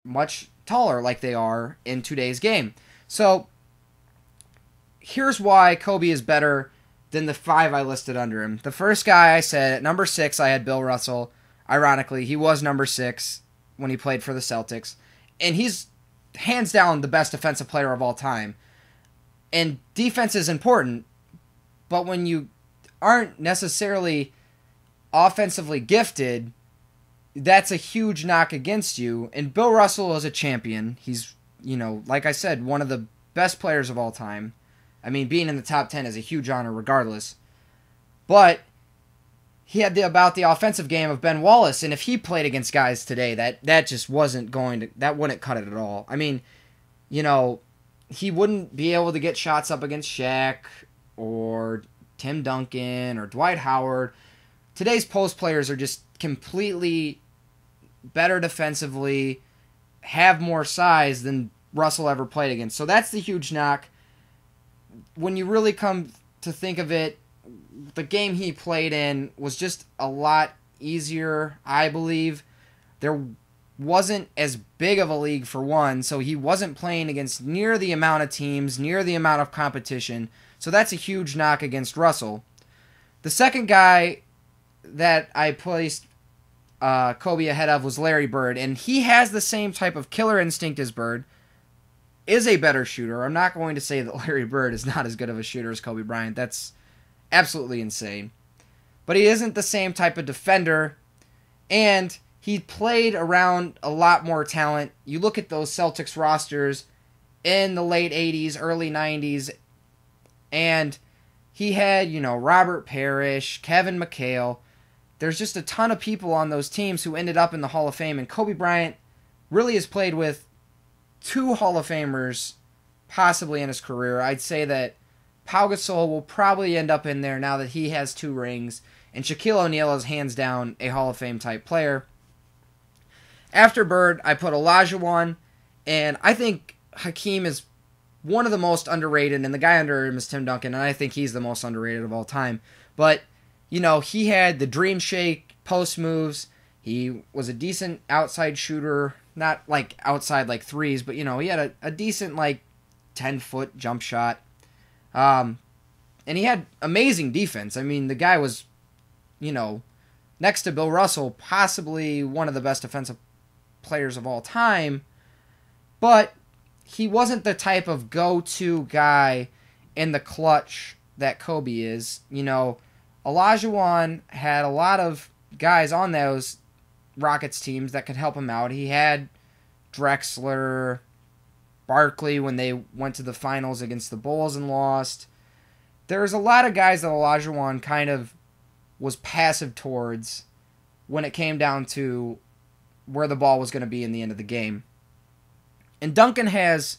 much taller like they are in today's game. So here's why Kobe is better than the 5 I listed under him. The first guy I said, at number 6, I had Bill Russell. Ironically, he was number 6 when he played for the Celtics. And he's hands down the best defensive player of all time. And defense is important, but when you aren't necessarily offensively gifted, that's a huge knock against you. And Bill Russell is a champion. He's, like I said, one of the best players of all time. I mean, being in the top 10 is a huge honor regardless. But he had about the offensive game of Ben Wallace, and if he played against guys today, that just wasn't going to, that wouldn't cut it at all. I mean, he wouldn't be able to get shots up against Shaq or Tim Duncan or Dwight Howard. Today's post players are just completely better defensively, have more size than Russell ever played against. So that's the huge knock. When you really come to think of it, the game he played in was just a lot easier, I believe. There wasn't as big of a league for one, so he wasn't playing against near the amount of teams, near the amount of competition. So that's a huge knock against Russell. The second guy that I placed Kobe ahead of was Larry Bird, and he has the same type of killer instinct as Bird, is a better shooter. I'm not going to say that Larry Bird is not as good of a shooter as Kobe Bryant. That's absolutely insane. But he isn't the same type of defender, and he played around a lot more talent. You look at those Celtics rosters in the late 80s, early 90s, and he had, Robert Parrish, Kevin McHale. There's just a ton of people on those teams who ended up in the Hall of Fame, and Kobe Bryant really has played with 2 Hall of Famers possibly in his career. I'd say that Pau Gasol will probably end up in there now that he has 2 rings, and Shaquille O'Neal is hands down a Hall of Fame type player. After Bird, I put Olajuwon, and I think Hakeem is one of the most underrated, and the guy under him is Tim Duncan, and I think he's the most underrated of all time. But, he had the dream shake, post moves. He was a decent outside shooter, not like outside like threes, but, he had a decent like 10-foot jump shot. And he had amazing defense. I mean, the guy was, next to Bill Russell, possibly one of the best defensive players of all time, but he wasn't the type of go-to guy in the clutch that Kobe is. Olajuwon had a lot of guys on those Rockets teams that could help him out. He had Drexler, Barkley when they went to the finals against the Bulls and lost. There's a lot of guys that Olajuwon kind of was passive towards when it came down to where the ball was going to be in the end of the game. And Duncan has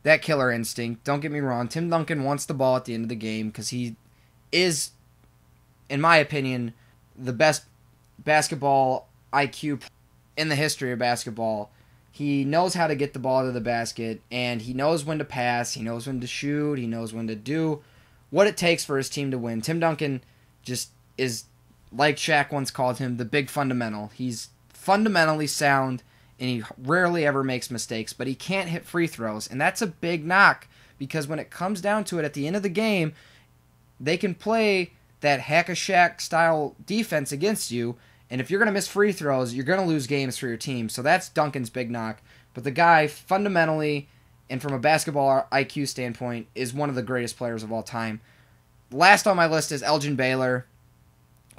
that killer instinct. Don't get me wrong. Tim Duncan wants the ball at the end of the game because he is, in my opinion, the best basketball IQ in the history of basketball. He knows how to get the ball to the basket, and he knows when to pass, he knows when to shoot, he knows when to do what it takes for his team to win. Tim Duncan just is, like Shaq once called him, the big fundamental. He's fundamentally sound, and he rarely ever makes mistakes, but he can't hit free throws, and that's a big knock, because when it comes down to it at the end of the game, they can play that hack-a-Shaq style defense against you, and if you're going to miss free throws, you're going to lose games for your team. So that's Duncan's big knock. But the guy, fundamentally, and from a basketball IQ standpoint, is one of the greatest players of all time. Last on my list is Elgin Baylor,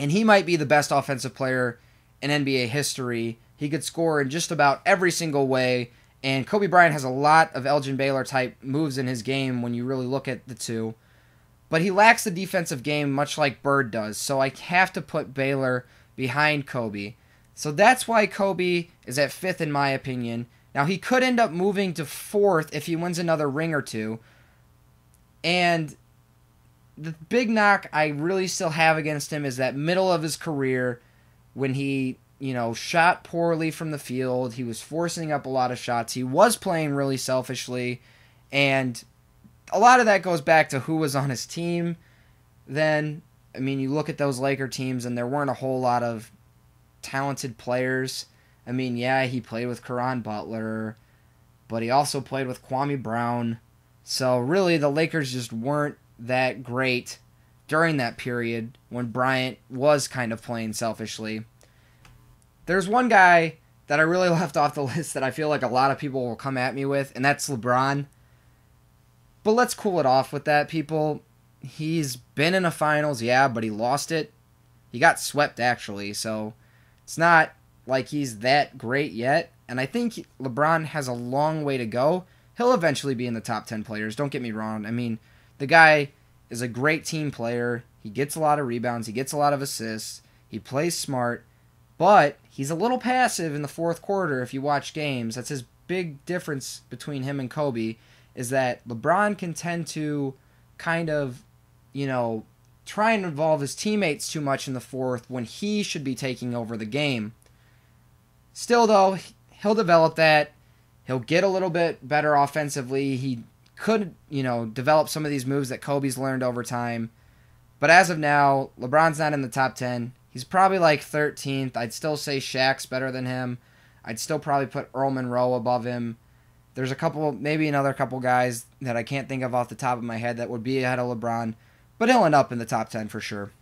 and he might be the best offensive player in NBA history. He could score in just about every single way, and Kobe Bryant has a lot of Elgin Baylor-type moves in his game when you really look at the two. But he lacks the defensive game much like Bird does, so I have to put Baylor behind Kobe. So that's why Kobe is at 5th in my opinion. Now he could end up moving to 4th if he wins another ring or two. And the big knock I really still have against him is that middle of his career when he, shot poorly from the field. He was forcing up a lot of shots. He was playing really selfishly. And a lot of that goes back to who was on his team then. I mean, you look at those Laker teams, and there weren't a whole lot of talented players. I mean, yeah, he played with Caron Butler, but he also played with Kwame Brown. So really, the Lakers just weren't that great during that period when Bryant was kind of playing selfishly. There's one guy that I really left off the list that I feel like a lot of people will come at me with, and that's LeBron. But let's cool it off with that, people. He's been in a finals, yeah, but he lost it. He got swept, actually, so it's not like he's that great yet. And I think LeBron has a long way to go. He'll eventually be in the top 10 players, don't get me wrong. I mean, the guy is a great team player. He gets a lot of rebounds. He gets a lot of assists. He plays smart. But he's a little passive in the fourth quarter if you watch games. That's his big difference between him and Kobe, is that LeBron can tend to kind of, try and involve his teammates too much in the fourth when he should be taking over the game. Still, though, he'll develop that. He'll get a little bit better offensively. He could, develop some of these moves that Kobe's learned over time. But as of now, LeBron's not in the top 10. He's probably like 13th. I'd still say Shaq's better than him. I'd still probably put Earl Monroe above him. There's maybe another couple guys that I can't think of off the top of my head that would be ahead of LeBron. But he'll end up in the top 10 for sure.